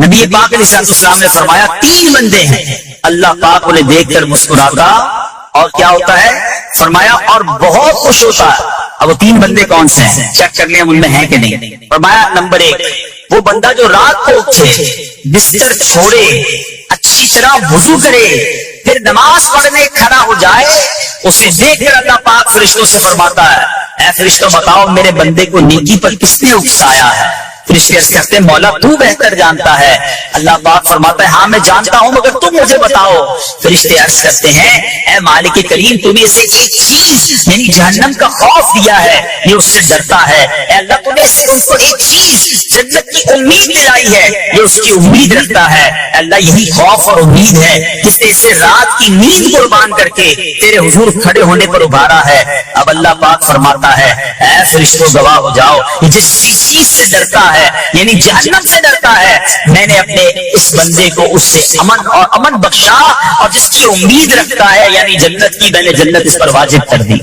نبی پاک علیہ السلام نے فرمایا 3 بندے ہیں اللہ پاک انہیں دیکھ کر مسکراتا اور کیا ہوتا ہے فرمایا اور بہت خوش ہوتا ہے. اب وہ 3 بندے کون سے ہیں چیک کر لیں ان میں ہیں کہ نہیں. فرمایا نمبر 1 وہ بندہ جو رات کو اٹھے بستر چھوڑے اچھی طرح وضو کرے پھر نماز پڑھنے کھڑا ہو جائے اسے دیکھ کر اللہ پاک فرشتوں سے فرماتا ہے اے فرشتوں بتاؤ میرے بندے کو نیکی پر کس نے اکسایا ہے. فرشتے عرض کرتے ہیں مولا تو بہتر جانتا ہے. اللہ پاک فرماتا ہے ہاں میں جانتا ہوں مگر تم مجھے بتاؤ. فرشتے عرض کرتے ہیں اے مالک کریم تمہیں اسے ایک چیز یعنی جہنم کا خوف دیا ہے یہ اس سے ڈرتا ہے. اے اللہ تمہیں اسے ان کو ایک چیز جنت کی امید دلائی ہے یہ اس کی امید رکھتا ہے. اے اللہ یہی خوف اور امید ہے جس نے اسے رات کی نیند قربان کر کے تیرے حضور کھڑے ہونے پر ابھارا ہے. اب اللہ پاک فرماتا ہے اے فرشتوں گواہ ہو جاؤ یہ جس چیز سے ڈرتا ہے یعنی جہنم سے ڈرتا ہے میں نے اپنے اس بندے کو اس سے امن بخشا اور جس کی امید رکھتا ہے یعنی جنت کی میں نے جنت اس پر واجب کر دی.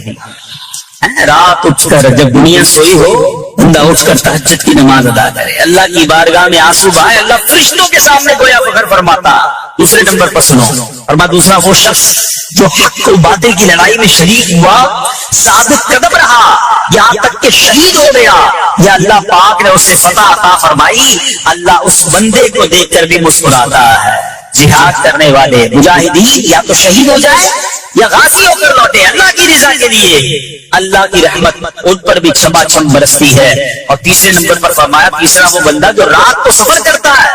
رات اٹھ کر جب دنیا سوئی ہو بندہ اٹھ کر تہجد کی نماز ادا کرے اللہ کی بارگاہ میں آنسو بہائے اللہ فرشتوں کے سامنے گویا فخر فرماتا. دوسرے نمبر پر سنو فرما دوسرا وہ شخص جو حق و باطل کی لڑائی میں شریک ہوا ثابت قدم رہا یہاں تک کہ شہید ہو گیا یا اللہ پاک نے اس سے فتح عطا فرمائی اللہ اس بندے کو دیکھ کر بھی مسکراتا ہے. جہاد کرنے والے مجاہدین یا تو شہید ہو جائے یا غازی ہو کر لوٹے اللہ کی رضا کے لیے اللہ کی رحمت ان پر بھی چھما چھم برستی ہے. اور تیسرے نمبر پر فرمایا تیسرا وہ بندہ جو رات کو سفر کرتا ہے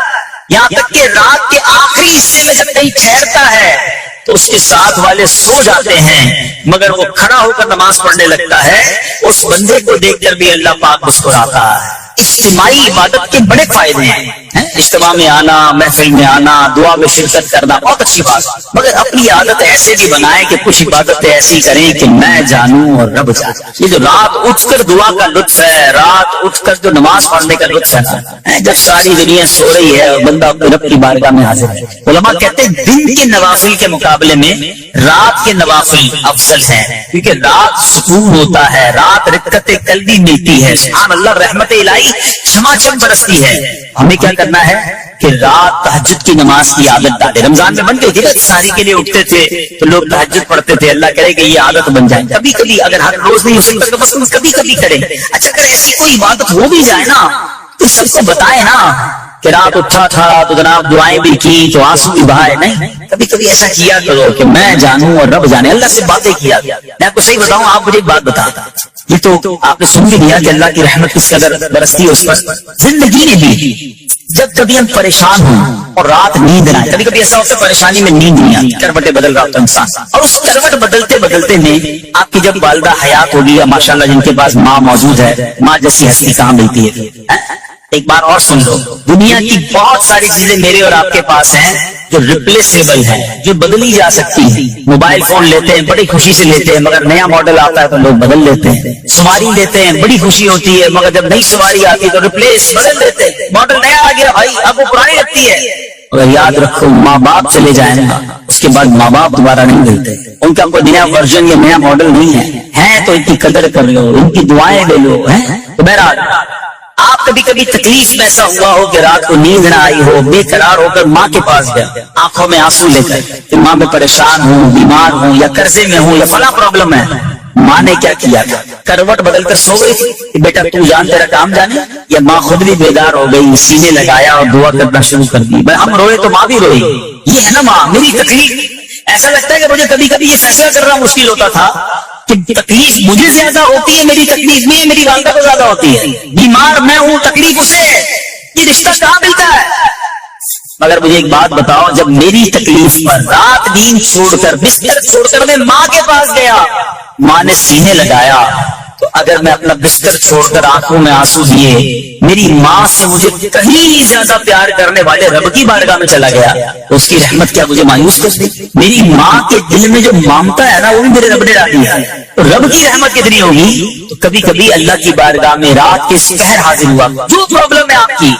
یہاں تک کہ رات کے آخری حصے میں جب کہیں ٹھہرتا ہے تو اس کے ساتھ والے سو جاتے ہیں مگر وہ کھڑا ہو کر نماز پڑھنے لگتا ہے اس بندے کو دیکھ کر بھی اللہ پاک مسکراتا ہے. اجتماعی عبادت کے بڑے فائدے ہیں اجتماع میں آنا محفل میں آنا دعا میں شرکت کرنا بہت اچھی بات مگر اپنی عادت ایسے بھی بنائے کہ کچھ عبادتیں ایسی کریں کہ میں جانوں اور رب جانے. یہ جو رات اٹھ کر دعا کا لطف ہے رات اٹھ کر جو نماز پڑھنے کا لطف ہے جب ساری دنیا سو رہی ہے اور بندہ رب کی بارگاہ میں حاضر ہے. علماء کہتے ہیں دن کے نوافل کے مقابلے میں رات کے نوافل افضل ہیں کیونکہ رات سکون ہوتا ہے رات رکعت قلبی ملتی ہے سبحان اللہ رحمت الہی چھما چھم برستی ہے. ہمیں کیا کرنا ہے کہ رات تہجد کی نماز کی عادت ڈالے. رمضان میں بن گئی تھی نا سحری کے لیے اٹھتے تھے تو لوگ تہجد پڑھتے تھے اللہ کرے کہ یہ عادت بن جائے. کبھی کبھی اگر ہر روز نہیں ہو سکتا تو بس کبھی کبھی کریں. اچھا اگر ایسی کوئی عبادت ہو بھی جائے نا تو سب کو بتائے نا کہ رات اٹھا تھا تو جناب دعائیں بھی کی تو آنسو بھی بہائے. نہیں کبھی کبھی ایسا کیا کرو کہ میں جانوں اور رب جانے اللہ سے باتیں کیا. میں آپ کو صحیح بتاؤں آپ مجھے ایک بات بتا یہ تو آپ نے سن بھی لیا کہ اللہ کی رحمت کس قدر برستی ہے اس پر. زندگی میں بھی جب کبھی ہم پریشان ہوں اور رات نیند نہ آئے کبھی کبھی ایسا ہوتا ہے پریشانی میں نیند نہیں آتی کروٹیں بدل رہا ہوتا انسان اور اس کروٹ بدلتے بدلتے میں آپ کی جب والدہ حیات ہوگی یا ماشاءاللہ جن کے پاس ماں موجود ہے ماں جیسی ہستی کہاں ملتی ہے. ایک بار اور سن لو دنیا کی بہت ساری چیزیں میرے اور آپ کے پاس ہیں جو ریپلیسیبل ہیں جو بدلی جا سکتی ہیں. موبائل فون لیتے ہیں بڑی خوشی سے لیتے ہیں مگر نیا ماڈل آتا ہے تو لوگ بدل لیتے ہیں. سواری لیتے ہیں بڑی خوشی ہوتی ہے مگر جب نئی سواری آتی ہے تو ریپلیس بدل دیتے ہیں. ماڈل نیا آ گیا بھائی اب وہ پرانی لگتی ہے. اور یاد رکھو ماں باپ چلے جائیں گا اس کے بعد ماں باپ دوبارہ نہیں ملتے. ان کا کوئی نیا ورژن یا نیا ماڈل نہیں ہے تو ان کی قدر کر لو ان کی دعائیں لے لو. تو بہرحال آپ کبھی کبھی تکلیف میں ایسا ہوا ہو کہ رات کو نیند نہ آئی ہو بے قرار ہو کر ماں کے پاس گیا آنکھوں میں آنسو لے کر کہ ماں میں پریشان ہوں بیمار ہوں یا قرضے میں ہوں یا فلاں پرابلم ہے. ماں نے کیا کیا کروٹ بدل کر سو گئی تھی کہ بیٹا تو جان تیرا کام جانے یا ماں خود بھی بیدار ہو گئی سینے لگایا اور دعا کرنا شروع کر دی. ہم روئے تو ماں بھی روئی. یہ ہے نا ماں میری تکلیف. ایسا لگتا ہے کہ مجھے کبھی کبھی یہ فیصلہ کرنا مشکل ہوتا تھا کہ تکلیف مجھے زیادہ ہوتی ہے میری تکلیف میں میری والدہ کو زیادہ ہوتی ہے. بیمار میں ہوں تکلیف اسے یہ رشتہ کہاں ملتا ہے. مگر مجھے ایک بات بتاؤ جب میری تکلیف پر رات نیند چھوڑ کر بستر چھوڑ کر میں ماں کے پاس گیا ماں نے سینے لگایا تو اگر میں اپنا بستر چھوڑ کر آنکھوں میں آنسو دیے میری ماں سے مجھے کہیں زیادہ پیار کرنے والے رب کی بارگاہ میں چلا گیا اس کی رحمت کیا مجھے مایوس کر دی. میری ماں کے دل میں جو مامتا ہے نا وہ بھی میرے رب نے ڈالی ہے. تو رب کی رحمت کتنی ہوگی. تو کبھی کبھی اللہ کی بارگاہ میں رات کے سپہر حاضر ہوا جو پرابلم ہے آپ کی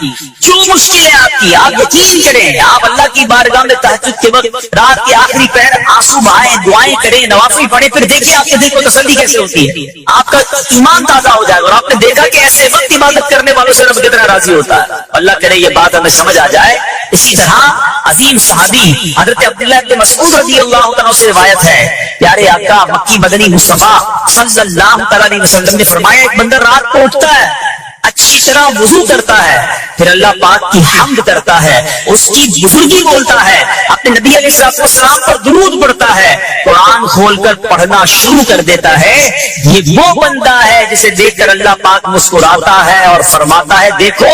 جو مشکل ہے آپ کی آپ یقین کریں آپ اللہ کی بارگاہ میں تہجد کے وقت رات کے آخری پہر آنسو بہائیں دعائیں کریں نوافل پڑھیں پھر دیکھیں آپ کے دل کو تسلی کیسے ہوتی ہے. آپ کا ایمان تازہ ہو جائے گا اور آپ نے دیکھا کہ ایسے وقت عبادت کرنے والوں سے رب کتنا راضی ہوتا ہے. اللہ کرے یہ بات ہمیں سمجھ آ جائے اسی طرح عظیم صحابی حضرت عبداللہ ابن مسعود رضی اللہ عنہ سے روایت ہے، پیارے آقا مکی مدنی مصطفیٰ صلی اللہ علیہ وسلم نے فرمایا ایک بندہ رات کو اٹھتا ہے، اچھی طرح وضو کرتا ہے، پھر اللہ پاک کی حمد کرتا ہے، اس کی بزرگی بولتا ہے، اپنے نبی علیہ السلام پر درود پڑھتا ہے، قرآن کھول کر پڑھنا شروع کر دیتا ہے، یہ وہ بندہ ہے جسے دیکھ کر اللہ پاک مسکراتا ہے اور فرماتا ہے دیکھو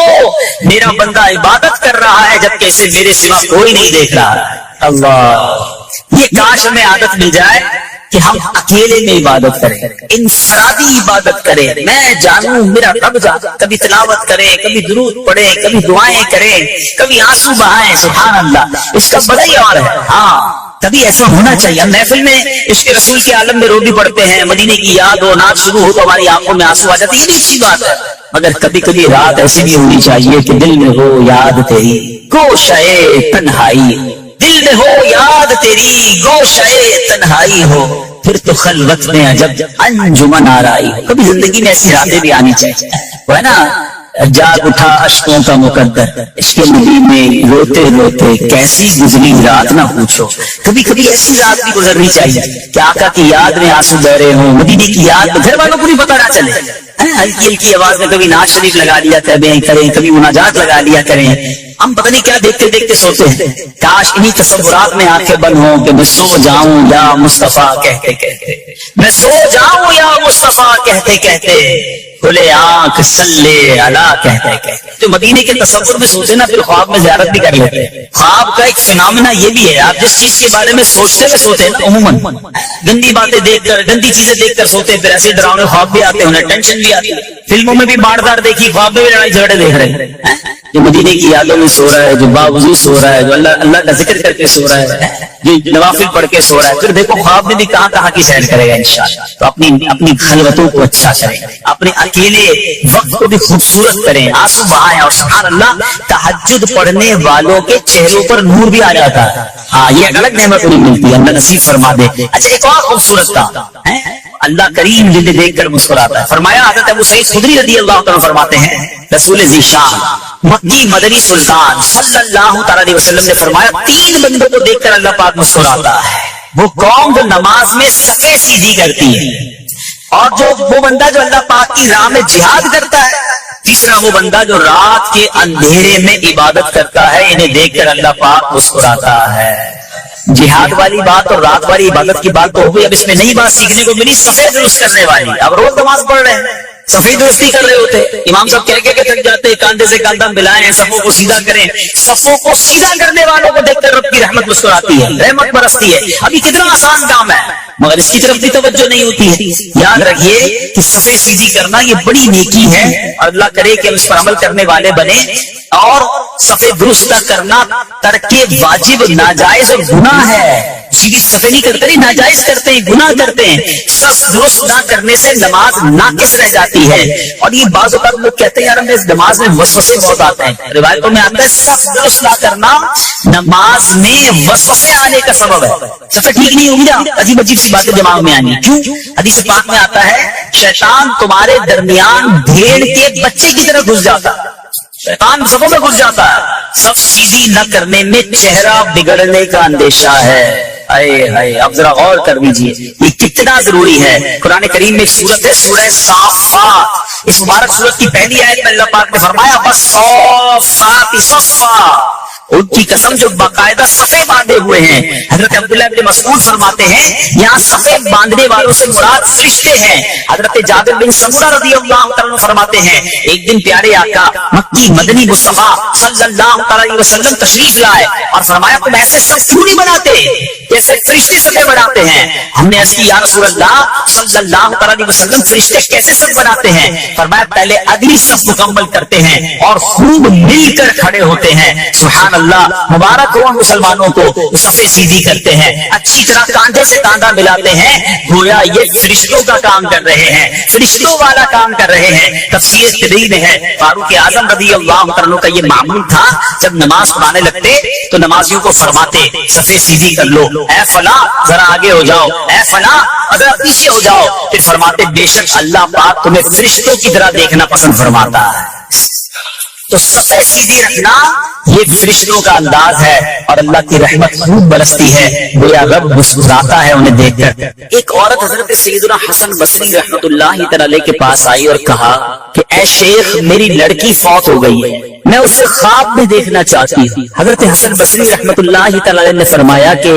میرا بندہ عبادت کر رہا ہے جبکہ اسے میرے سوا کوئی نہیں دیکھ رہا۔ اللہ، یہ کاش ہمیں عادت مل جائے کہ ہم اکیلے میں عبادت کریں، انفرادی عبادت کریں، میں جانوں میرا رب جانا، کبھی تلاوت کریں، کبھی درود پڑھیں، کبھی دعائیں کریں، کبھی آنسو بہائیں، سبحان اللہ، اس کا بڑا ہی اور ہے۔ ہاں کبھی ایسا ہونا چاہیے، ہم محفل میں عشق رسول کے عالم میں رو بھی پڑھتے ہیں، مدینے کی یاد ہو، نعت شروع ہو تو ہماری آنکھوں میں آنسو آ جاتے ہیں، یہ بھی اچھی بات ہے، مگر کبھی کبھی رات ایسی بھی ہونی چاہیے کہ دل میں ہو یاد تیری گوشے تنہائی، دل میں ہو یاد تیری گوشے تنہائی ہو، پھر تو خلوت میں عجب انجمن آرائی ہو۔ کبھی زندگی میں ایسی راتیں بھی آنی چاہیے، وہ ہے نا، جاگ اٹھا اشکوں کا مقدر، عشق نبی میں روتے روتے کیسی گزری رات نہ پوچھو۔ کبھی کبھی ایسی رات بھی گزرنی چاہیے کہ آقا کی یاد میں آنسو بہ رہے ہوں، مدینے کی یاد میں، گھر والوں کو بھی پتہ نہ چلے، ہلکی ہلکی آواز میں کبھی نعت شریف لگا لیا کریں، کبھی مناجات لگا لیا کریں، ہم پتہ نہیں کیا دیکھتے دیکھتے سوتے ہیں۔ کاش انہی تصورات میں آنکھیں بند ہوں کہ میں سو جاؤں یا مصطفیٰ کہتے کہتے، میں سو جاؤں یا مصطفیٰ کہتے کہتے، کھلے آنکھ صلی اللہ کہتے کہتے۔ جو مدینے کے تصور میں سوتے نا پھر خواب میں زیارت بھی کر لیتے ہیں۔ خواب کا ایک فنامنا یہ بھی ہے، آپ جس چیز کے بارے میں سوچتے ہوئے سوتے ہیں نا، عموماً گندی باتیں دیکھ کر، گندی چیزیں دیکھ کر سوتے ہیں، پھر ایسے ڈراؤنے خواب بھی آتے ہیں، انہیں ٹینشن بھی آتی ہے۔ فلموں میں بھی باڑدار دیکھی، خواب میں بھی لڑائی جھگڑے دیکھ رہے ہیں۔ جو مدینے کی یادوں میں سو رہا ہے، جو باوضو سو رہا ہے، جو اللہ کا ذکر کر کے سو رہا ہے، جو نوافل پڑھ کے سو رہا ہے، پھر دیکھو خواب میں بھی کہاں کہاں کی سیر کرے گا انشاءاللہ۔ تو اپنی خلوتوں کو اچھا کریں، اپنے اکیلے وقت کو بھی خوبصورت کریں، آنسو بہائیں، اور سبحان اللہ تہجد پڑھنے والوں کے چہروں پر نور بھی آ جاتا ہے۔ ہاں یہ الگ نعمت نہیں ملتی، اللہ نصیب فرما دے۔ اچھا ایک اور خوبصورت کام، اللہ کریم جنہیں دیکھ کر مسکراتا ہے۔ فرمایا حضرت ابو سعید خدری رضی اللہ عنہ فرماتے ہیں، رسول ذیشان مکی مدنی سلطان صلی اللہ تعالی علیہ وسلم نے فرمایا تین بندوں کو دیکھ کر اللہ پاک مسکراتا ہے۔ وہ قوم جو نماز میں صفیں سیدھی کرتی ہے، اور وہ بندہ جو اللہ پاک کی راہ میں جہاد کرتا ہے، تیسرا وہ بندہ جو رات کے اندھیرے میں عبادت کرتا ہے، انہیں دیکھ کر اللہ پاک مسکراتا ہے۔ جہاد والی بات اور رات والی عبادت کی بات تو ہو گئی، اب اس میں نئی بات سیکھنے کو ملی، صفیں درست کرنے والی۔ اب روز نماز پڑھ رہے ہیں، صفیں درستی کر رہے ہوتے، امام صاحب کہہ کے تھک جاتے، کاندھے سے کاندھا ملائیں، صفوں کو سیدھا کریں۔ صفوں کو سیدھا کرنے والوں کو دیکھ کر رب کی رحمت مسکراتی ہے، رحمت برستی ہے۔ ابھی کتنا آسان کام ہے، مگر اس کی طرف بھی توجہ نہیں ہوتی ہے۔ یاد رکھیے کہ صفیں سیدھی کرنا یہ بڑی نیکی ہے، اور اللہ کرے کہ ہم اس پر عمل کرنے والے بنے۔ اور صفیں درست کرنا ترک واجب ناجائز اور گناہ ہے، سیدھی صفیں نہیں کرتے، نہیں ناجائز کرتے ہیں، گناہ کرتے ہیں۔ صف درست نہ کرنے سے نماز ناقص رہ جاتی ہے، اور یہ بعض اوقات لوگ کہتے ہیں یار ہمیں نماز میں وسوسے بہت آتے ہیں، روایتوں میں آتا ہے صف درست نہ کرنا نماز میں وسوسے آنے کا سبب ہے۔ صفیں ٹھیک نہیں ہوگی نا، عجیب عجیب سی باتیں دماغ میں آنی، کیوں؟ حدیث پاک میں آتا ہے شیطان تمہارے درمیان بھیڑ کے بچے کی طرح گھس جاتا ہے، شیطان صفوں میں گھس جاتا ہے۔ صف سیدھی نہ کرنے میں چہرہ بگڑنے کا اندیشہ ہے۔ اب ذرا غور کر لیجیے یہ کتنا ضروری ہے۔ قرآن کریم میں ایک سورت ہے سورہ صافات، اس مبارک سورت کی پہلی آیت میں اللہ پاک نے فرمایا والصافات صفا، ان کی قسم جو باقاعدہ صفیں باندھے ہوئے ہیں۔ حضرت عبداللہ ابن مسعود فرماتے ہیں یہاں صفیں باندھنے والوں سے مراد فرشتے ہیں۔ حضرت جابر بن سمرہ رضی اللہ عنہ فرماتے ہیں ایک دن پیارے آقا مکی مدنی مصطفیٰ صلی اللہ علیہ وسلم تشریف لائے اور فرمایا تم ایسے صف کیوں نہیں بناتے جیسے فرشتے صفیں بناتے ہیں؟ ہم نے عرض کی یا رسول اللہ صلی اللہ علیہ وسلم فرشتے کیسے صف بناتے ہیں؟ فرمایا پہلے اگلی صف مکمل کرتے ہیں اور خوب مل کر کھڑے ہوتے ہیں۔ سبحان اللہ، مبارک ہو مسلمانوں کو، صفیں سیدھی کرتے ہیں، اچھی طرح کاندھے سے کاندھا ملاتے ہیں، گویا یہ فرشتوں کا کام کر رہے ہیں، فرشتوں والا کام کر رہے ہیں۔ تفسیر طبری میں ہے فاروق اعظم رضی اللہ عنہ کا یہ معمول تھا، جب نماز پڑھانے لگتے تو نمازیوں کو فرماتے صفیں سیدھی کر لو، اے فلاں ذرا آگے ہو جاؤ، اے فلاں ذرا پیچھے ہو جاؤ، پھر فرماتے بے شک اللہ پاک تمہیں فرشتوں کی طرح دیکھنا پسند فرماتا ہے۔ تو صفحے سیدھی رکھنا یہ فرشتوں کا انداز ہے، اور اللہ کی رحمت خوب برستی ہے، گویا رب مسکراتا ہے انہیں دیکھ کر۔ ایک عورت حضرت سیدنا حسن بصری رحمت اللہ تعالی کے پاس آئی اور کہا کہ اے شیخ، میری لڑکی فوت ہو گئی ہے، میں اسے خواب میں دیکھنا چاہتی ہوں۔ حضرت حسن بصری رحمت اللہ تعالی نے فرمایا کہ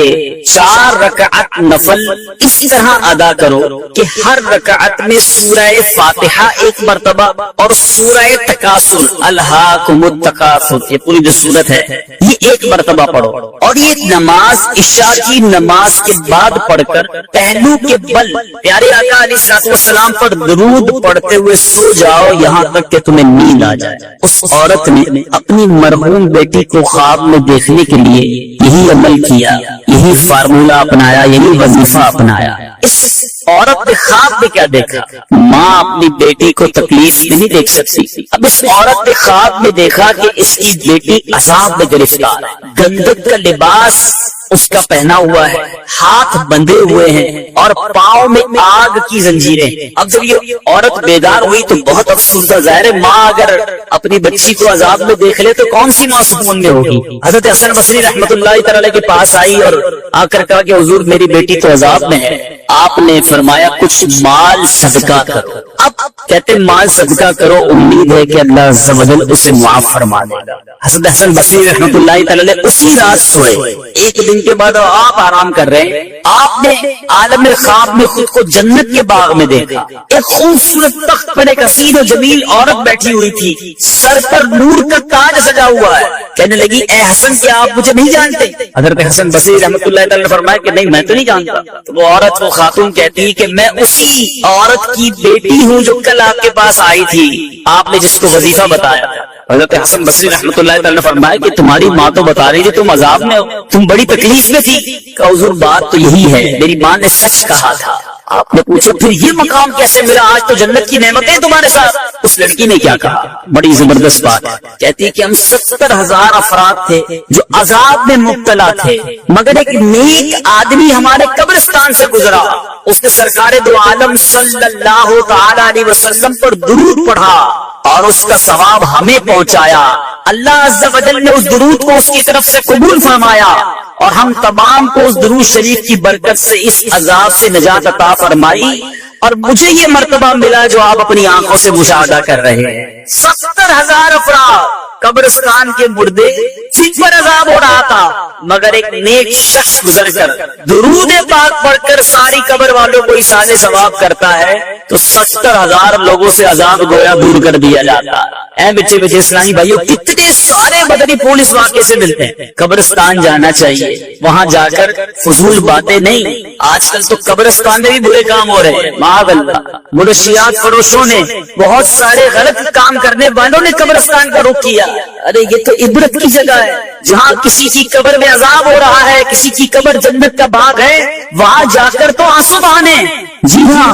4 رکعت نفل اس طرح ادا کرو کہ ہر رکعت میں سورہ فاتحہ ایک مرتبہ اور سورہ تکاثر الہاکم التکاثر، یہ پوری جو سورت ہے یہ ایک مرتبہ پڑھو، اور یہ نماز عشاء کی نماز کے بعد پڑھ کر پہلو کے بل پیارے آقا علیہ الصلوۃ والسلام پر درود پڑھتے ہوئے سو جاؤ یہاں تک کہ تمہیں نیند آ جائے۔ اس عورت نے اپنی مرحوم بیٹی کو خواب میں دیکھنے کے لیے یہی عمل کیا، یہی فارمولہ اپنایا، یہی وظیفہ اپنایا۔ اس عورت نے خواب میں کیا دیکھا؟ ماں اپنی بیٹی کو تکلیف میں نہیں دیکھ سکتی، اب اس عورت نے خواب میں دیکھا کہ اس کی بیٹی عذاب میں گرفتار ہے، گندک کا لباس اس کا پہنا ہوا ہے، ہاتھ بندھے ہوئے ہیں اور پاؤں میں آگ کی زنجیریں۔ اب جب یہ عورت بیدار ہوئی تو بہت افسردہ، ظاہر ہے ماں اگر اپنی بچی کو عذاب میں دیکھ لے تو کون سی ماں سکون میں ہوگی۔ حضرت حسن بصری رحمت اللہ تعالی کے پاس آئی اور آ کر کہا کہ حضور میری بیٹی تو عذاب میں ہے۔ آپ نے فرمایا کچھ مال صدقہ کرو۔ اب کہتے مال صدقہ کرو، امید ہے کہ اللہ عز و جل اسے معاف فرما دے گا۔ حضرت حسن بصری رحمت اللہ تعالی اسی رات سوئے، ایک دن کے بعد آپ آرام کر رہے ہیں، آپ نے عالم خواب میں خود کو جنت کے باغ میں دیکھا، ایک خوبصورت تخت پر ایک حسین و جمیل عورت بیٹھی ہوئی تھی، سر پر نور کا تاج سجا ہوا ہے۔ کہنے لگی اے حسن کیا آپ مجھے نہیں جانتے؟ حضرت حسن بصری رحمت اللہ تعالی نے فرمایا کہ نہیں میں تو نہیں جانتا۔ تو وہ عورت وہ خاتون کہتی کہ میں اسی عورت کی بیٹی ہوں جو کل آپ کے پاس آئی تھی، آپ نے جس کو وظیفہ بتایا تھا۔ حضرت حسن بصری رحمت اللہ تعالی نے فرمایا کہ تمہاری ماں تو بتا رہی تھی تم عذاب میں ہو، تم بڑی تکلیف میں تھی۔ کہ حضور بات تو یہی ہے، میری ماں نے سچ کہا تھا۔ آپ نے پوچھا پھر یہ مقام کیسے ملا؟ آج تو جنت کی نعمتیں تمہارے ساتھ۔ اس لڑکی نے کیا کہا؟ بڑی زبردست بات ہے، کہتی کہ ہم 70,000 افراد تھے جو عذاب میں مبتلا تھے، مگر ایک نیک آدمی ہمارے قبرستان سے گزرا، اس نے سرکار دو عالم صلی اللہ تعالی علیہ وسلم پر درود پڑھا اور اس کا ثواب ہمیں پہنچایا۔ اللہ عز و جل نے اس درود کو اس کی طرف سے قبول فرمایا اور ہم تمام کو اس درود شریف کی برکت سے اس عذاب سے نجات عطا فرمائی، اور مجھے یہ مرتبہ ملا جو آپ اپنی آنکھوں سے مشاہدہ کر رہے ہیں۔ 70,000 افراد قبرستان کے مردے جن پر عذاب ہو رہا تھا، مگر ایک نیک شخص گزر کر درود پاک پڑھ کر ساری قبر والوں کو ایصال ثواب کرتا ہے تو 70,000 لوگوں سے عذاب گویا دور کر دیا جاتا۔ اے بچے بچے اسلامی بھائیوں، کتنے سارے بدنی پھول اس واقعے سے ملتے ہیں۔ قبرستان جانا چاہیے، وہاں جا کر فضول باتیں نہیں۔ آج کل تو قبرستان میں بھی برے کام ہو رہے ہیں، معاذ اللہ۔ منشیات فروشوں نے، بہت سارے غلط کام کرنے والوں نے قبرستان کا رخ کیا۔ ارے یہ تو عبرت کی جگہ ہے، جہاں کسی کی قبر میں عذاب ہو رہا ہے، کسی کی قبر جنت کا باغ ہے، وہاں جا کر تو آنسو بہانے۔ جی ہاں،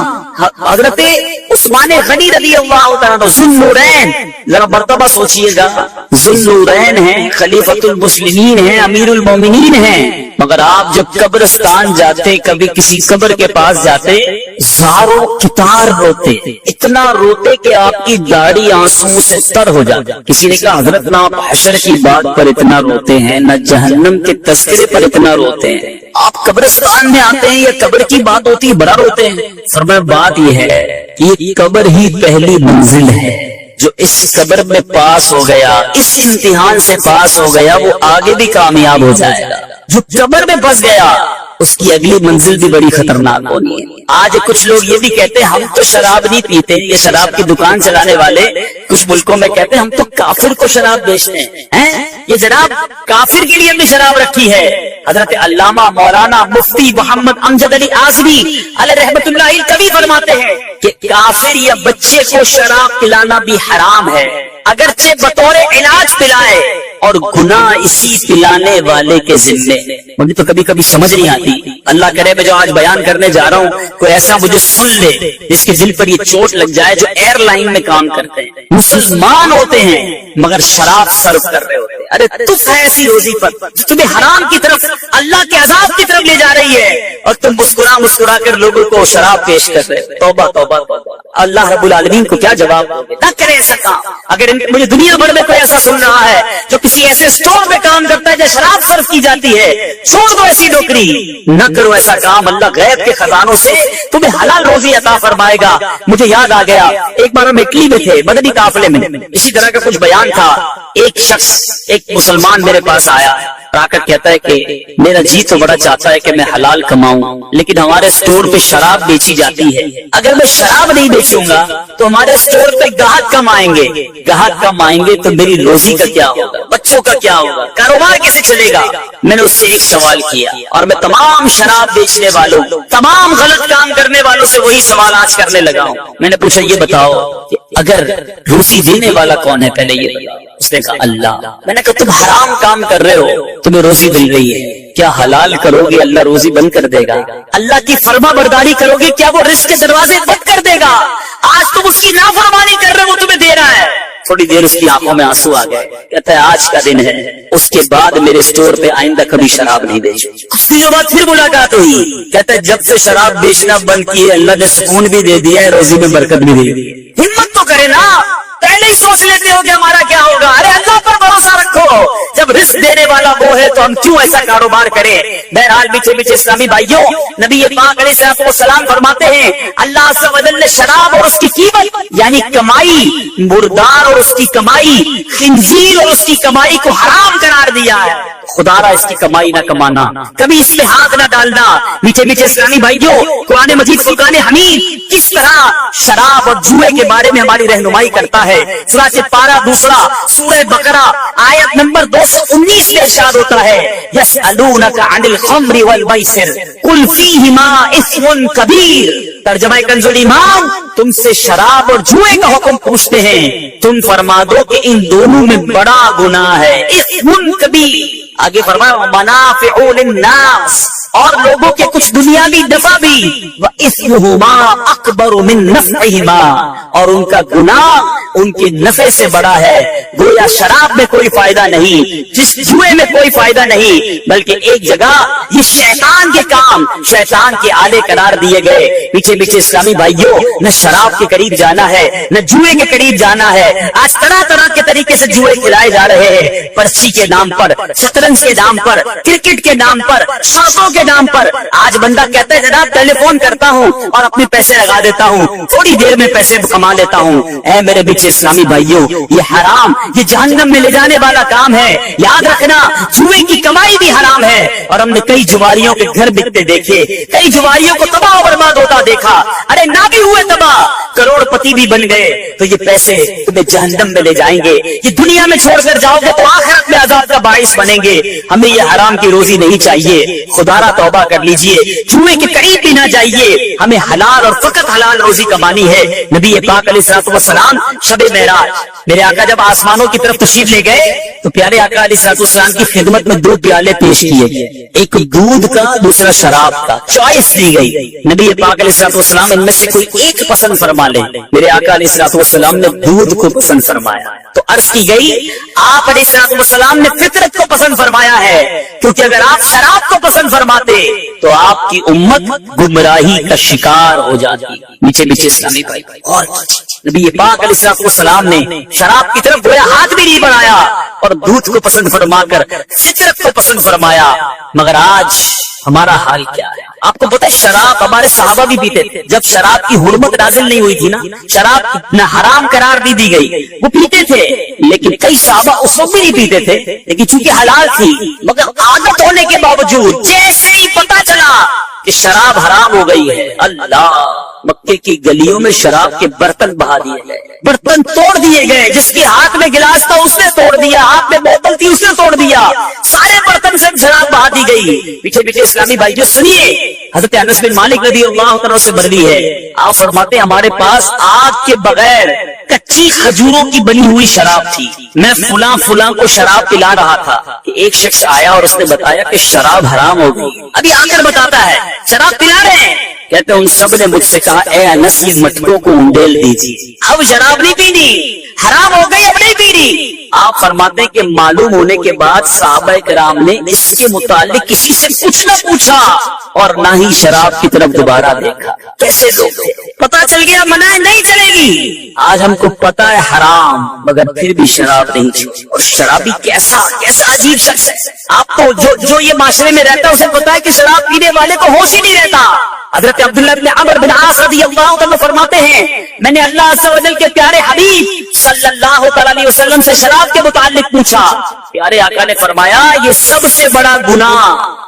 حضرت عثمان غنی رضی اللہ تعالیٰ ذوالنورین، ذرا مرتبہ سوچئے گا، ذوالنورین ہیں، خلیفۃ المسلمین ہیں، امیر المومنین ہیں، مگر آپ جب قبرستان جاتے، کبھی کسی قبر کے پاس جاتے، زاروں کتار روتے، اتنا روتے کہ آپ کی داڑھی آنسو سے تر ہو جاتا۔ کسی نے کہا حضرت نہ آپ حشر کی بات پر اتنا روتے ہیں، نہ جہنم کے تذکرے پر اتنا روتے ہیں، آپ قبرستان میں آتے ہیں یا قبر کی بات ہوتی ہے بڑا روتے ہیں۔ فرمایا بات یہ ہے کہ یہ قبر ہی پہلی منزل ہے، جو اس قبر میں پاس ہو گیا، اس امتحان سے پاس ہو گیا، وہ آگے بھی کامیاب ہو جائے گا۔ جو قبر میں پھنس گیا اس کی اگلی منزل بھی بڑی خطرناک ہونی ہے۔ آج کچھ لوگ یہ بھی کہتے ہیں ہم تو شراب نہیں پیتے، یہ شراب کی دکان چلانے والے کچھ ملکوں میں کہتے ہیں ہم تو کافر کو شراب بیچتے ہیں، یہ جناب کافر کے لیے بھی شراب رکھی ہے۔ حضرت علامہ مولانا مفتی محمد امجد علی اعظمی علیہ رحمت اللہ کبھی فرماتے ہیں کہ کافر یا بچے کو شراب پلانا بھی حرام ہے، اگرچہ بطور علاج پلائے، اور گناہ اسی پلانے والے کے ذمے۔ مجھے تو کبھی کبھی سمجھ نہیں آتی، اللہ کرے میں جو آج بیان کرنے جا رہا ہوں کوئی ایسا مجھے سن لے جس کے دل پر یہ چوٹ لگ جائے، جو ایئر لائن میں کام کرتے ہیں، مسلمان ہوتے ہیں مگر شراب سرو کر رہے ہوتے ہیں۔ ارے تف ہے ایسی روزی پر جو تمہیں حرام کی طرف، اللہ کے عذاب کی طرف لے جا رہی ہے، اور تم مسکرا مسکرا کر لوگوں کو شراب پیش کر رہے ہو۔ توبہ توبہ توبہ۔ اللہ رب العالمین کو کیا جواب دو؟ نہ کرے ایسا کام. اگر مجھے دنیا بھر میں کوئی ایسا سن رہا ہے جو کسی ایسے اسٹور میں کام کرتا ہے جہاں شراب صرف کی جاتی ہے، چھوڑ دو ایسی نوکری، نہ کرو ایسا کام. اللہ غیب کے خزانوں سے تمہیں حلال روزی عطا فرمائے گا. مجھے یاد آ گیا، ایک بار ہم اٹلی میں تھے، مدنی قافلے میں، اسی طرح کا کچھ بیان تھا. ایک شخص، ایک مسلمان میرے پاس آیا اور آ کر کہتا ہے کہ میرا جی تو بڑا چاہتا ہے کہ میں حلال کماؤں، لیکن ہمارے اسٹور پہ شراب بیچی جاتی ہے. اگر میں شراب نہیں بیچوں گا تو ہمارے اسٹور پہ گاہک کم آئیں گے، گاہک کم آئیں گے تو میری روزی کا کیا ہوگا، بچوں کا کیا ہوگا، کاروبار کیسے چلے گا؟ میں نے اس سے ایک سوال کیا اور میں تمام شراب بیچنے والوں، تمام غلط کام کرنے والوں سے وہی سوال آج کرنے لگا ہوں. میں نے پوچھا یہ بتاؤ کہ اگر روزی دینے والا کون ہے؟ پہلے یہ بتاؤ. اس نے کہا اللہ. میں نے کہا تم حرام کام کر رہے ہو، تمہیں روزی مل رہی ہے، کیا حلال کرو گے اللہ روزی بند کر دے گا؟ اللہ کی فرما برداری کرو گے کیا وہ رزق کے دروازے بند کر دے گا؟ آج تم اس کی نافرمانی کر رہے ہو، وہ تمہیں دے رہا ہے. تھوڑی دیر اس کی آنکھوں میں آنسو آ گئے. کہتا ہے آج کا دن ہے، اس کے بعد میرے اسٹور پہ آئندہ کبھی شراب نہیں بیچو. کچھ دنوں بعد پھر ملاقات ہوئی. کہتا ہے جب سے شراب بیچنا بند کی ہے اللہ نے سکون بھی دے دیا ہے، روزی میں برکت بھی دے دی. ہمت تو کرے نا، پہلے ہی سوچ لیتے ہو کہ ہمارا کیا ہوگا. ارے اللہ پر بھروسہ رکھو، جب رزق دینے والا وہ ہے تو ہم کیوں ایسا کاروبار کریں. بہرحال میٹھے میٹھے اسلامی بھائیوں، نبی پاک علیہ الصلوۃ والسلام فرماتے ہیں اللہ عز و جل نے شراب اور اس کی قیمت یعنی کمائی، مردار اور اس کی کمائی، خنزیر اور اس کی کمائی کو حرام قرار دیا ہے. خدا را اس کی کمائی نہ کمانا، کبھی اس میں ہاتھ نہ ڈالنا. میٹھے میٹھے اسلامی بھائیوں، قرآن مجید فرقان حمید کس طرح شراب اور جوئے کے بارے میں ہماری رہنمائی کرتا ہے. سورۃ پارہ دوسرا، سورہ بقرہ آیت نمبر 219 میں ارشاد ہوتا ہے یسألونک عن الخمر والمیسر قل فیہما اثم کبیر. ترجمہ کنز الایمان، تم سے شراب اور جوئے کا حکم پوچھتے ہیں، تم فرما دو کہ ان دونوں میں بڑا گناہ ہے، اثم کبیر. آگے فرمایا منافع للناس، اور لوگوں کے کچھ دنیاوی نفع بھی، وَإِثْمُهُمَا أَكْبَرُ مِن نَفْعِهِمَا، اور ان کا گناہ ان کے نفع سے بڑا ہے. گویا شراب میں کوئی فائدہ نہیں، جس جوئے میں کوئی فائدہ نہیں، بلکہ ایک جگہ یہ شیطان کے کام، شیطان کے آلے قرار دیے گئے. پیچھے پیچھے اسلامی بھائیوں، نہ شراب کے قریب جانا ہے نہ جوئے کے قریب جانا ہے. آج طرح طرح کے طریقے سے جوئے کھلائے جا رہے ہیں، پرچی کے نام پر، شطرنج کے نام پر، کرکٹ کے نام پر، شارٹوں کے نام پر. آج بندہ کہتا ہے جناب ٹیلی فون کرتا ہوں اور اپنے پیسے لگا دیتا ہوں، تھوڑی دیر میں پیسے کما لیتا ہوں. اے میرے پیچھے اسلامی بھائیوں، یہ حرام، یہ جہنم میں لے جانے والا کام ہے. یاد رکھنا جوئے کی کمائی بھی حرام ہے. اور ہم نے کئی جواریوں کے گھر بکتے دیکھے، کئی جواریوں کو تباہ و برباد ہوتا دیکھا. ارے نہ بھی ہوئے تباہ، کروڑ پتی بھی بن گئے تو یہ پیسے تمہیں جہنم میں لے جائیں گے. یہ دنیا میں چھوڑ کر جاؤ گے تو آخرت میں عذاب کا باعث بنیں گے. ہمیں یہ حرام کی روزی نہیں چاہیے. خدا را توبہ کر لیجئے، جوئے کے قریب بھی نہ جائیے. ہمیں حلال اور فقط حلال روزی کمانی ہے. نبی پاک علیہ الصلوۃ والسلام شب معراج، میرے آقا جب آسمانوں کی طرف تشریف لے گئے تو پیارے آقا علیہ الصلوۃ والسلام کی خدمت میں 2 پیالے پیش کیے گئے، ایک دودھ کا دوسرا شراب کا. چوائس دی گئی، نبی پاک علیہ الصلوۃ والسلام ان میں سے کوئی ایک پسند فرما لے. میرے آقا علیہ الصلوۃ والسلام نے دودھ کو پسند فرمایا. تو عرض کی گئی آپ علیہ الصلوۃ والسلام نے فطرت کو پسند فرمایا ہے، کیونکہ اگر آپ شراب کو پسند فرماتے تو آپ کی امت گمراہی کا شکار ہو جاتی. نیچے نیچے اسلامی بھائی، اور نبی پاک علیہ الصلوۃ والسلام نے شراب کی طرف گویا ہاتھ بھی نہیں بڑھایا اور دودھ کو پسند فرما کر فطرت کو پسند فرمایا. مگر آج ہمارا حال کیا ہے؟ آپ کو پتہ ہے شراب ہمارے صحابہ بھی پیتے تھے. جب شراب کی حرمت نازل نہیں ہوئی تھی نا، شراب نہ حرام قرار دی گئی، وہ پیتے تھے. لیکن کئی صحابہ اس وقت بھی نہیں پیتے تھے، لیکن چونکہ حلال تھی، مگر عادت ہونے کے باوجود جیسے ہی پتا چلا کہ شراب حرام ہو گئی ہے، اللہ، مکے کی گلیوں میں شراب کے برتن بہا دیے گئے، برتن توڑ دیے گئے. جس کے ہاتھ میں گلاس تھا اس نے توڑ دیا، ہاتھ میں بوتل تھی اس نے توڑ دیا، سارے برتن سے شراب بہا دی گئی. پیچھے پیچھے اسلامی بھائی جو سنیے، حضرت انس بن مالک رضی اللہ عنہ سے مروی ہے، آپ فرماتے ہمارے پاس آگ کے بغیر کچی کھجوروں کی بنی ہوئی شراب تھی. میں فلاں فلاں کو شراب پلا رہا تھا کہ ایک شخص آیا اور اس نے بتایا کہ شراب حرام ہو گئی. ابھی آ کر بتاتا ہے شراب پلا رہے ہیں، کہتے ہیں ان سب نے مجھ سے کہا اے انس یہ مٹکوں کو انڈیل دیجیے، اب شراب نہیں پینی، حرام ہو گئی، اب نہیں پینی۔ آپ فرماتے ہیں کہ معلوم ہونے کے بعد صحابہ کرام نے اس کے متعلق کسی سے کچھ نہ پوچھا اور نہ ہی شراب کی طرف دوبارہ دیکھا۔ کیسے لوگ پتا چل گیا منع نہیں چلے گی، آج ہم کو پتا ہے حرام مگر پھر بھی شراب نہیں چھوڑی۔ اور شرابی کیسا عجیب شخص ہے، آپ کو جو یہ معاشرے میں رہتا ہے اسے پتا ہے کہ شراب پینے والے کو ہوش ہی نہیں رہتا۔ حضرت عبداللہ بن عمرو بن عاص رضی اللہ عنہ فرماتے ہیں میں نے اللہ عز و جل کے پیارے حبیب صلی اللہ تعالی علیہ وسلم سے شراب کے متعلق پوچھا، پیارے آقا نے فرمایا یہ سب سے بڑا گناہ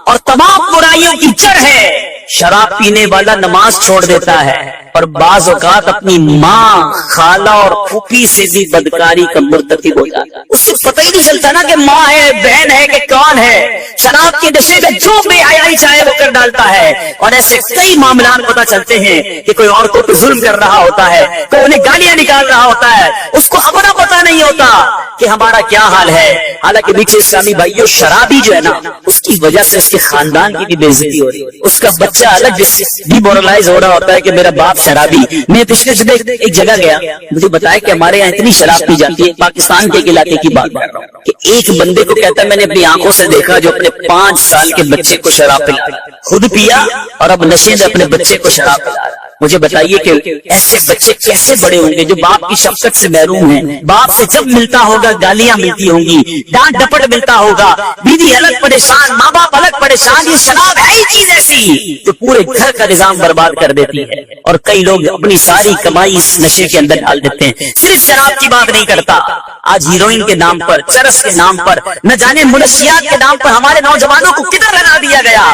اور تمام برائیوں کی جڑ ہے۔ شراب پینے والا نماز چھوڑ دیتا ہے اور بعض اوقات اپنی ماں، خالہ اور پھوپھی سے بھی بدکاری کا مرتکب ہو جاتا ہے، اس سے پتہ ہی نہیں چلتا نا کہ ماں ہے، بہن ہے کہ کون ہے۔ شراب کے نشے میں جو بے حیائی چاہے وہ کر ڈالتا ہے، اور ایسے کئی معاملات پتہ چلتے ہیں کہ کوئی عورتوں پہ ظلم کر رہا ہوتا ہے، کوئی انہیں گالیاں نکال رہا ہوتا ہے، اس کو اپنا پتہ نہیں ہوتا کہ ہمارا کیا حال ہے۔ حالانکہ پیچھے اسلامی بھائیوں شرابی جو ہے نا اس کی وجہ سے اس کے خاندان کی بھی بے عزتی ہو رہی ہے، اس کا بچہ الگ ڈی مورلائز ہو رہا ہوتا ہے کہ میرا باپ شرابی۔ میں پچھلے دن ایک جگہ گیا، مجھے بتایا کہ ہمارے یہاں اتنی شراب پی جاتی ہے، پاکستان کے علاقے کی بات کر رہا ہوں، کہ ایک بندے کو کہتا ہے میں نے اپنی آنکھوں سے دیکھا جو اپنے 5 سال کے بچے کو شراب پلا، خود پیا اور اب نشے میں اپنے بچے کو شراب پلا۔ مجھے بتائیے کہ ایسے بچے کیسے بڑے ہوں گے جو باپ کی شفقت سے محروم ہیں، باپ سے جب ملتا ہوگا گالیاں ملتی ہوں گی، ڈانٹ ڈپٹ ملتا ہوگا، بیوی الگ پریشان، ماں باپ الگ پریشان۔ یہ شراب ہے ہی چیز ایسی جو پورے گھر کا نظام برباد کر دیتی ہے، اور کئی لوگ اپنی ساری کمائی اس نشے کے اندر ڈال دیتے ہیں۔ صرف شراب کی بات نہیں کرتا، آج ہیروئن کے نام پر، چرس کے نام پر، نہ جانے منشیات کے نام پر ہمارے نوجوانوں کو کدھر لگا دیا گیا،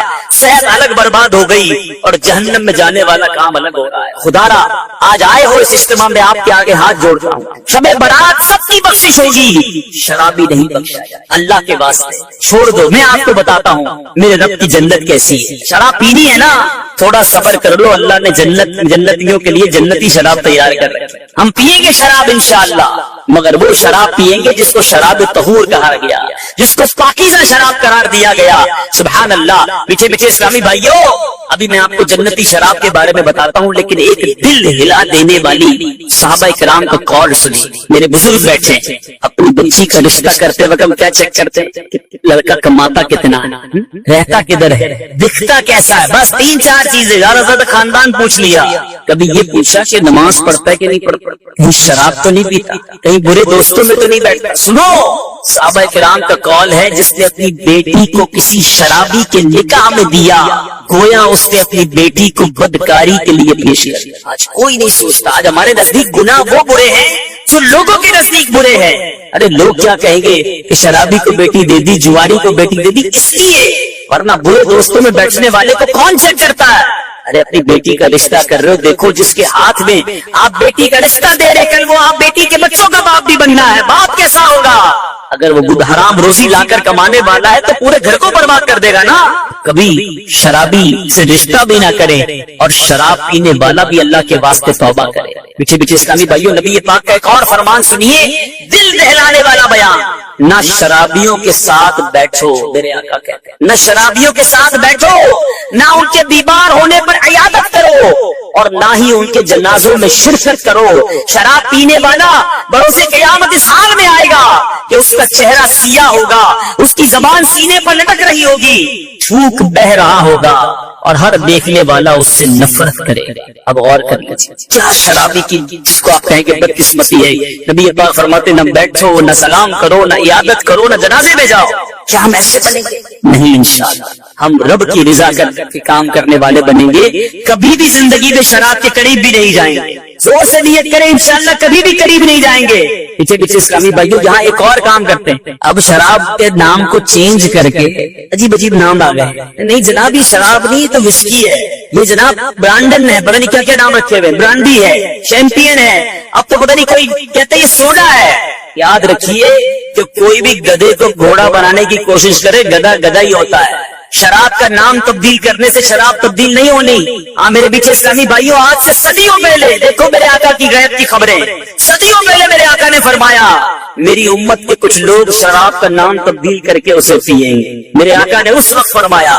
صحت الگ برباد ہو گئی اور جہنم میں جانے والا کام الگ ہو رہا ہے۔ خدا را آج آئے ہو اس اجتماع میں آپ کے آگے ہاتھ جوڑتا ہوں، شب برات سب کی بخشش ہوگی، شرابی نہیں بخشا جائے، اللہ کے واسطے چھوڑ دو۔ میں آپ کو بتاتا ہوں میرے رب کی جنت کیسی ہے۔ شراب پینی ہے نا تھوڑا صبر کر لو، اللہ نے جنتیوں کے لیے جنتی شراب تیار کر رکھی، ہم پیئیں گے شراب انشاءاللہ، مگر وہ شراب پیئیں گے جس کو شراب طہور کہا گیا، جس کو پاکیزہ شراب قرار دیا گیا۔ سبحان اللہ۔ پیچھے پیچھے اسلامی بھائیوں ابھی میں آپ کو جنتی شراب کے بارے میں بتاتا ہوں، لیکن ایک دل ہلا دینے والی صحابہ کرام کا کال سنی۔ میرے بزرگ بیٹھے اپنی بچی کا رشتہ کرتے وقت کیا چیک کرتے ہیں؟ لڑکا کماتا کتنا، رہتا کدھر ہے، دکھتا کیسا ہے، بس 3-4 چیزیں، زیادہ زیادہ خاندان پوچھ لیا۔ کبھی یہ پوچھا کہ نماز پڑھتا ہے کہ نہیں پڑھتا، کہیں شراب تو نہیں پیتا، کہیں برے دوستوں میں تو نہیں بیٹھتا۔ سنو صحابہ کرام کا کال ہے جس نے اپنی بیٹی کو کسی شرابی کے نکاح میں دیا، گویا اس نے اپنی بیٹی کو بدکاری کے لیے پیش کیا۔ آج کوئی نہیں سوچتا، آج ہمارے نزدیک گناہ وہ برے ہیں جو لوگوں کے نزدیک برے ہیں۔ ارے لوگ کیا کہیں گے کہ شرابی کو بیٹی دے دی، جواری کو بیٹی دے دی، اس لیے، ورنہ برے دوستوں میں بیٹھنے والے کو کون چیک کرتا ہے؟ ارے اپنی بیٹی کا رشتہ کر رہے ہو، دیکھو جس کے ہاتھ میں آپ بیٹی کا رشتہ دے رہے، کل وہ آپ بیٹی کے بچوں کا باپ بھی بننا ہے، باپ کیسا ہوگا؟ اگر وہ حرام روزی لا کر کمانے والا ہے تو پورے گھر کو برباد کر دے گا نا۔ کبھی شرابی سے رشتہ بھی نہ کرے اور شراب پینے والا بھی اللہ کے واسطے توبہ کرے۔ پیچھے پیچھے اسلامی بھائیوں نبی پاک کا ایک اور فرمان سنیے، دل دہلانے والا بیان، نہ شرابیوں کے ساتھ بیٹھو، میرے آقا کہتے ہیں، نہ شرابیوں کے ساتھ بیٹھو، نہ ان کے بیمار ہونے پر عیادت کرو اور نہ ہی ان کے جنازوں میں شرکت کرو۔ شراب پینے والا بروز قیامت اس حال میں آئے گا کہ اس کا چہرہ سیاہ ہوگا، اس کی زبان سینے پر لٹک رہی ہوگی، تھوک بہ رہا ہوگا اور ہر دیکھنے والا اس سے نفرت کرے۔ اب غور کر لیجیے کیا شرابی کی جس کو آپ کہیں کہ بدقسمتی ہے، نبی پاک فرماتے نہ بیٹھو، نہ سلام کرو، نہ عیادت کرو، نہ جنازے میں جاؤ۔ کیا ہم ایسے بنیں گے؟ نہیں، انشاءاللہ ہم رب کی رضا کر کے کام کرنے والے بنیں گے، کبھی بھی زندگی میں شراب کے قریب بھی نہیں جائیں گے۔ زور سے نیت کریں انشاءاللہ کبھی بھی قریب نہیں جائیں گے۔ پیچھے پیچھے اسلامی بھائیوں یہاں ایک اور کام کرتے ہیں، اب شراب کے نام کو چینج کر کے عجیب عجیب نام آ گئے۔ نہیں جناب یہ شراب نہیں تو وسکی ہے، یہ جناب برانڈن ہے، پتہ نہیں کیا کیا نام رکھے ہوئے، برانڈی ہے، چیمپئن ہے، اب تو پتہ نہیں کوئی کہتے یہ سوڈا ہے۔ یاد رکھیے کہ کوئی بھی گدھے کو گھوڑا بنانے کی کوشش کرے، گدھا گدھا ہی ہوتا ہے۔ شراب کا نام تبدیل کرنے سے شراب تبدیل نہیں ہونی۔ ہاں میرے بیچ اسلامی بھائیوں آج سے صدیوں پہلے دیکھو میرے آقا کی غیب کی خبریں، صدیوں پہلے میرے آقا نے فرمایا میری امت کے کچھ لوگ شراب کا نام تبدیل کر کے اسے پیئیں گے۔ میرے آقا نے اس وقت فرمایا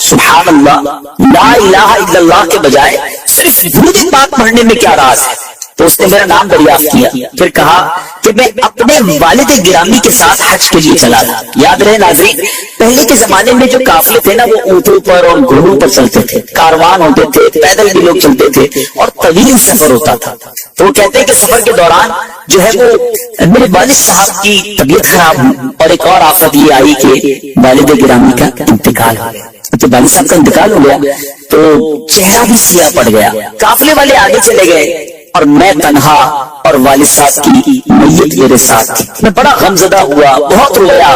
سبحان اللہ لا الہ الا اللہ کے بجائے صرف درود پاک پڑھنے میں کیا راز ہے؟ تو اس نے میرا نام دریافت کیا، پھر کہا کہ میں اپنے والد گرامی کے ساتھ حج کے لیے چلا تھا۔ یاد رہے ناظرین، پہلے کے زمانے میں جو قافلے تھے نا وہ اونٹوں پر اور گھوڑوں پر چلتے تھے، کاروان ہوتے تھے، پیدل بھی لوگ چلتے تھے اور طویل سفر ہوتا تھا۔ تو وہ کہتے ہیں کہ سفر کے دوران جو ہے وہ میرے والد صاحب کی طبیعت خراب ہوئی اور ایک اور آفت یہ آئی کہ والد گرامی کا انتقال ہو گیا۔ جب والد صاحب کا انتقال ہو گیا تو چہرہ بھی سیاہ پڑ گیا، قافلے والے آگے چلے گئے اور میں تنہا اور والد صاحب کی میت میرے ساتھ تھی۔ میں بڑا غمزدہ ہوا، بہت رویا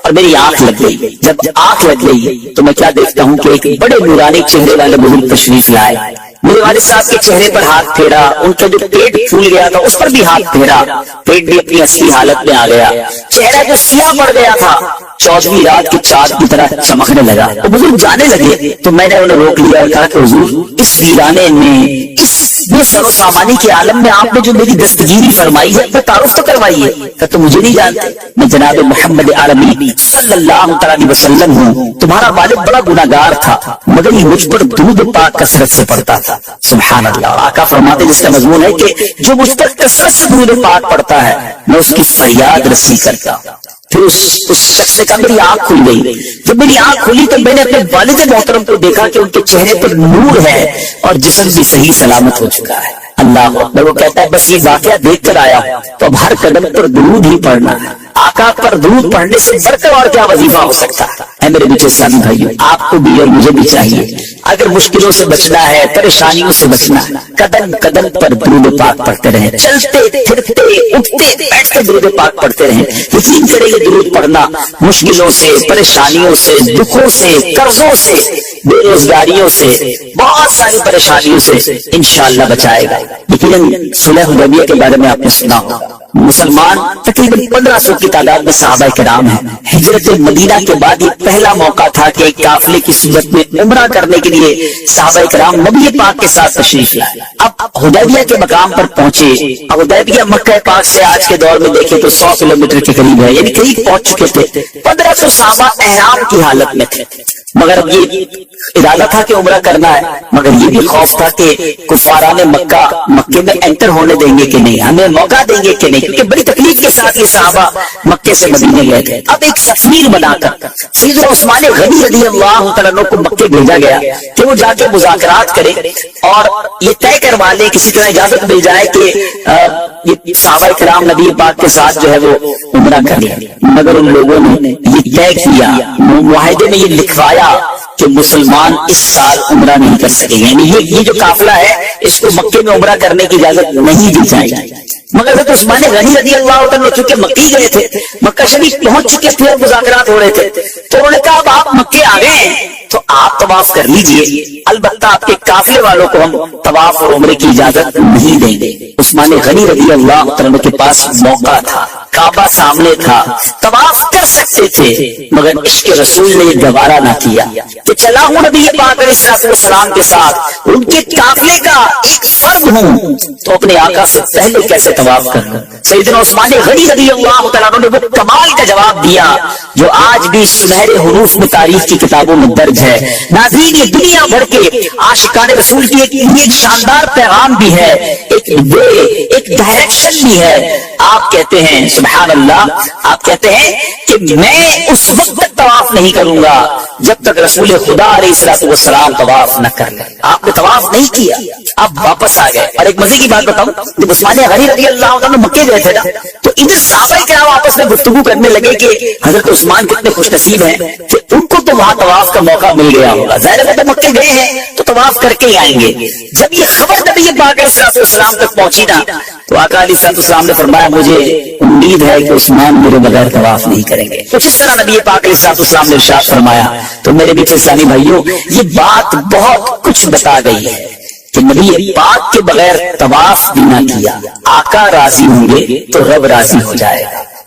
اور میری آنکھ لگ گئی۔ جب آنکھ لگ گئی تو میں کیا دیکھتا ہوں کہ ایک بڑے نورانی چہرے والے بزرگ تشریف لائے، میرے والد صاحب کے چہرے پر ہاتھ پھیرا، ان کا جو پیٹ پھول گیا تھا اس پر بھی ہاتھ پھیرا، پیٹ بھی اپنی اصلی حالت میں آ گیا، چہرہ جو سیاہ پڑ گیا تھا 14ویں رات کے چاند کی طرح چمکنے لگا۔ وہ بزرگ جانے لگے تو میں نے انہیں روک لیا اور کہا کہ حضور اس ویرانے میں، اس بے سر و سامانی کے عالم میں آپ نے جو میری دستگیری فرمائی ہے میں تعارف تو کروائیے۔ کہ تم مجھے نہیں جانتے، میں جناب محمد عربی صلی اللہ علیہ وسلم ہوں، تمہارا والد بڑا گناہگار تھا مگر یہ مجھ پر درود پاک کثرت سے پڑھتا تھا۔ سبحان اللہ، آقا فرماتے جس کا مضمون ہے کہ جو مجھ پر کثرت سے درود پاک پڑھتا ہے میں اس کی فریاد رسی کرتا ہوں۔ پھر اس شخص نے کہا میری آنکھ کھل گئی، جب میری آنکھ کھلی تو میں نے اپنے والد محترم کو دیکھا کہ ان کے چہرے پر نور ہے اور جسم بھی صحیح سلامت ہو چکا ہے۔ اللہ اکبر۔ وہ کہتا ہے بس یہ واقعہ دیکھ کر آیا تو اب ہر قدم پر درود ہی پڑھنا ہے۔ آقا پر درود پڑھنے سے بڑھ کر اور کیا وظیفہ ہو سکتا ہے؟ میرے بیچے اسلامی بھائیوں، آپ کو بھی اور مجھے بھی چاہیے اگر مشکلوں سے بچنا ہے، پریشانیوں سے بچنا ہے، قدم قدم پر درود پاک پڑھتے رہیں، چلتے پھرتے اٹھتے بیٹھتے درود پاک پڑھتے رہیں۔ یقین کریں گے درود پڑھنا مشکلوں سے، پریشانیوں سے، دکھوں سے، قرضوں سے، بے روزگاریوں سے، بہت ساری پریشانیوں سے انشاءاللہ بچائے گا۔ یقیناً صلح حدیبیہ کے بارے میں آپ نے سنا ہوگا، مسلمان تقریباً 1500 کی تعداد میں صحابہ کرام ہیں۔ ہجرت مدینہ کے بعد یہ پہلا موقع تھا کہ ایک قافلے کی صورت میں عمرہ کرنے کے لیے صحابہ کرام نبی پاک کے ساتھ تشریف لائے۔ اب حدیبیہ کے مقام پر پہنچے۔ اب حدیبیہ مکہ پاک سے آج کے دور میں دیکھیں تو 100 کلومیٹر کے قریب ہے، یعنی قریب پہنچ چکے تھے۔ 1500 صحابہ احرام کی حالت میں تھے، مگر یہ ارادہ تھا کہ عمرہ کرنا ہے، مگر یہ بھی خوف تھا کہ کفاران مکے میں انٹر ہونے دیں گے کہ نہیں، ہمیں موقع دیں گے کہ نہیں، کیونکہ بڑی تکلیف کے ساتھ یہ صحابہ مکے سے مدینے گئے تھے۔ اب ایک سفیر بنا کر سیدنا عثمان غنی رضی اللہ تعالیٰ عنہ کو مکے بھیجا گیا کہ وہ جا کے مذاکرات کرے اور یہ طے کروا لے، کسی طرح اجازت مل جائے کہ یہ صحابہ کرام نبی پاک کے ساتھ جو ہے وہ عمرہ کر لیں۔ مگر ان لوگوں نے یہ طے کیا، معاہدے میں یہ لکھوایا کہ مسلمان اس سال عمرہ نہیں کر سکیں گے، یعنی یہ جو قافلہ ہے اس کو مکے میں عمرہ کرنے کی اجازت نہیں دی جائے گی۔ مگر حضرت عثمان غنی رضی اللہ عنہ چونکہ مکی گئے تھے، مکہ شریف پہنچ چکے تھے اور مذاکرات ہو رہے تھے، تو انہوں نے کہا اب آپ مکے آ گئے تو آپ طواف کر لیجئے، البتہ آپ کے قافلے والوں کو ہم طواف اور عمرے کی اجازت نہیں دیں گے۔ عثمان غنی رضی اللہ عنہ کے پاس موقع تھا، کعبہ سامنے تھا، طواف کر سکتے تھے، مگر عشق رسول نے یہ گوارا نہ کیا کہ چلا ہوں نبی پاک علیہ السلام کے ساتھ، ان کے قافلے کا ایک فرد ہوں تو اپنے آقا سے پہلے کیسے طواف کروں۔ سیدنا عثمان غنی رضی اللہ تعالیٰ عنہ نے وہ کمال کا جواب دیا جو آج بھی سنہرے حروف میں تاریخ کی کتابوں میں درج ہے۔ ناظرین، یہ دنیا بھر کے عاشقان رسول کی ایک شاندار پیغام بھی ہے، ایک ڈائریکشن بھی ہے۔ آپ کہتے ہیں سبحان اللہ، آپ کہتے ہیں کہ میں اس وقت تک طواف نہیں کروں گا جب تک رسول خدا علیہ السلام طواف نہ کر لیں۔ آپ نے طواف نہیں کیا، آپ واپس آ گئے۔ اور ایک مزے کی بات بتاؤں، جب عثمان غنی رضی اللہ عنہ مکے گئے تھے نا تو ادھر صحابہ کرام آپس میں گفتگو کرنے لگے کہ حضرت عثمان کتنے خوش نصیب ہیں کہ ان کو تو وہاں طواف کا موقع مل گیا ہوگا، ظاہر ہے مکے گئے ہیں تو طواف کر کے ہی آئیں گے۔ جب یہ خبر نبی پاک علیہ السلام تک پہنچی نا تو آقا علیہ السلام نے فرمایا مجھے امید ہے کہ عثمان میرے بغیر طواف نہیں کریں گے۔ کچھ اس طرح نبی پاک علیہ السلام نے ارشاد فرمایا۔ تو میرے بیچے اسلامی بھائیوں، یہ بات بہت کچھ بتا گئی ہے کہ نبی پاک کے بغیر طواف بھی نہ کیا، آقا راضی ہوں گے تو رب راضی ہو جائے گا،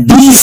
20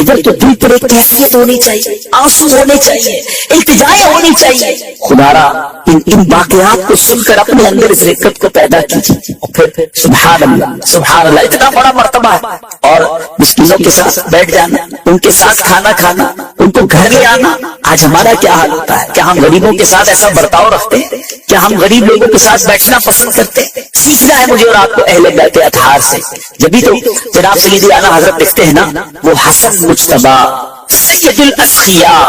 ادھر تو دل پر ایک کیفیت ہونی چاہیے، آنسو ہونے چاہیے، التجائیں ہونی چاہیے. خدارا ان واقعات کو سن کر اپنے اندر اس رقت کو پیدا کیجیے. اور پھر سبحان اللہ سبحان اللہ، اتنا بڑا مرتبہ ہے. اور مسکینوں کے ساتھ بیٹھ جانا، ان کے ساتھ کھانا کھانا، ان کو گھر لے آنا. آج ہمارا کیا حال ہوتا ہے؟ کیا ہم غریبوں کے ساتھ ایسا برتاؤ رکھتے ہیں؟ کیا ہم غریب لوگوں کے ساتھ بیٹھنا پسند کرتے ہیں؟ سیکھنا ہے مجھے اور آپ کو اہل بیت اطہار سے. جبھی تو جناب سیدی اعلیٰ حضرت لکھتے ہیں نا، وہ حسن مجتبی سید الاسقیاء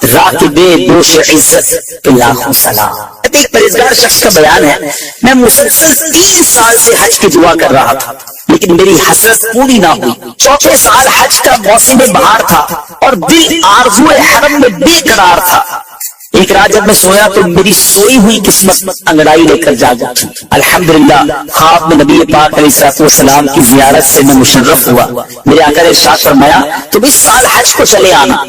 راکب دوش عزت لاکھوں سلام. ایک پرہیزگار شخص کا بیان ہے، میں مسلسل 3 سال سے حج کی دعا کر رہا تھا لیکن میری حسرت پوری نہ ہوئی. 4 سال حج کا موسم بہار تھا اور دل آرزو حرم میں بے قرار تھا. ایک رات جب میں سویا تو میری سوئی ہوئی قسمت انگڑائی لے کر جاگ اٹھی. الحمدللہ خواب میں نبی پاک علیہ السلام کی زیارت سے میں مشرف ہوا. میرے آقا نے ارشاد فرمایا تم اس سال حج کو چلے آنا.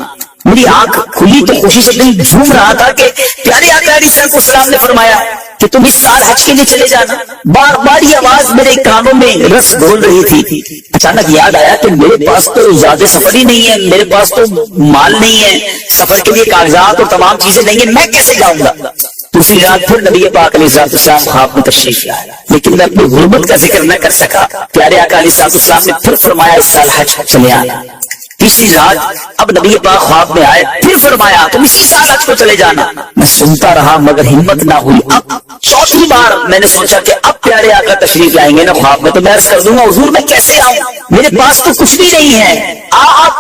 میری آنکھ کھلی تو خوشی سے دل جھوم رہا تھا کہ پیارے آقا علیہ السلام نے فرمایا کہ تم اس سال حج کے لیے چلے جانا. بار بار یہ آواز میرے کانوں میں رس گھول رہی تھی. اچانک یاد آیا کہ میرے پاس تو زیادہ سفر ہی نہیں ہے، میرے پاس تو مال نہیں ہے، سفر کے لیے کاغذات اور تمام چیزیں نہیں ہیں، میں کیسے جاؤں گا؟ دوسری رات پھر نبی پاک علیہ السلام خواب میں تشریف لائے لیکن میں اپنی غربت کا ذکر نہ کر سکا. پیارے آقا علیہ السلام نے پھر فرمایا اس سال حج کو چلے آنا. تیسری رات اب نبی پاک خواب میں آئے، پھر فرمایا تم اسی سال حج کو چلے جانا. میں سنتا رہا مگر ہمت نہ ہوئی. اب 4تھی بار میں نے سوچا کہ اب پیارے آقا تشریف لائیں گے نا خواب میں تو میں عرض کر دوں گا حضور میں کیسے آؤں، میرے پاس تو کچھ بھی نہیں ہے.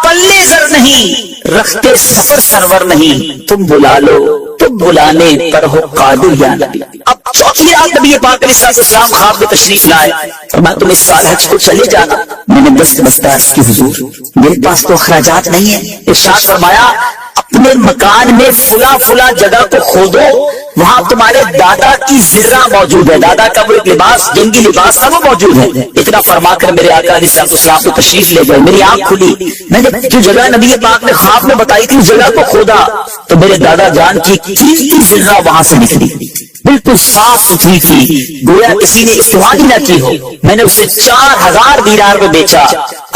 پلے زر نہیں رکھتے سفر سرور نہیں، تم بلا لو تم بلانے پر ہو قادر یا نبی. اب 4تھی رات نبی پاک علیہ السلام خواب میں تشریف لائے اور میں تم اس سال حج کو چلے جانا. میں نے دست عرض کی حضور میرے پاس تو اخراجات نہیں ہیں. ارشاد فرمایا اپنے مکان میں فلا جگہ کو کھودو، وہاں تمہارے دادا کی زرہ موجود ہے. دادا کا وہ ایک لباس جنگی لباس تھا وہ موجود ہے. اتنا فرما کر میرے آقا علیہ السلام کو تشریف لے گئے. میری آنکھ کھلی، میں نے جو جگہ نبی پاک نے خواب میں بتائی تھی اس جگہ کو کھودا تو میرے دادا جان کی قیمتی زرہ وہاں سے نکلی، بالکل صاف ستھری تھی، گویا کسی نے استعمال ہی نہ کی ہو. میں نے اسے 4000 دینار میں بیچا،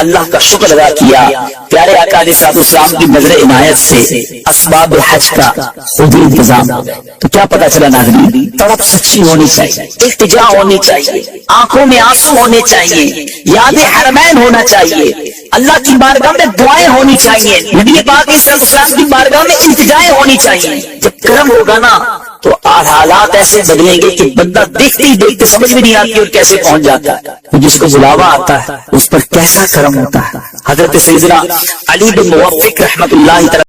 اللہ کا شکر ادا کیا. پیارے آقا علیہ السلام کی نظر عنایت سے اسباب حج کا خود انتظام ہو گئے. تو کیا پتا چلا ناظرین، طرف سچی ہونی چاہیے، التجا ہونی چاہیے، آنکھوں میں آنسو ہونے چاہیے، یاد حرمین ہونا چاہیے، اللہ کی بارگاہ میں دعائیں ہونی چاہیے، نبی پاک علیہ السلام کی بارگاہ میں التجائیں ہونی چاہیے. جب کرم ہوگا نا تو حالات ایسے بدلیں گے کہ بندہ دیکھتے ہی دیکھتے سمجھ میں نہیں آتی اور کیسے پہنچ جاتا ہے. جس کو بلاوا آتا ہے اس پر کیسا کرم ہوتا ہے. حضرت سیدنا علی بن موفق رحمت اللہ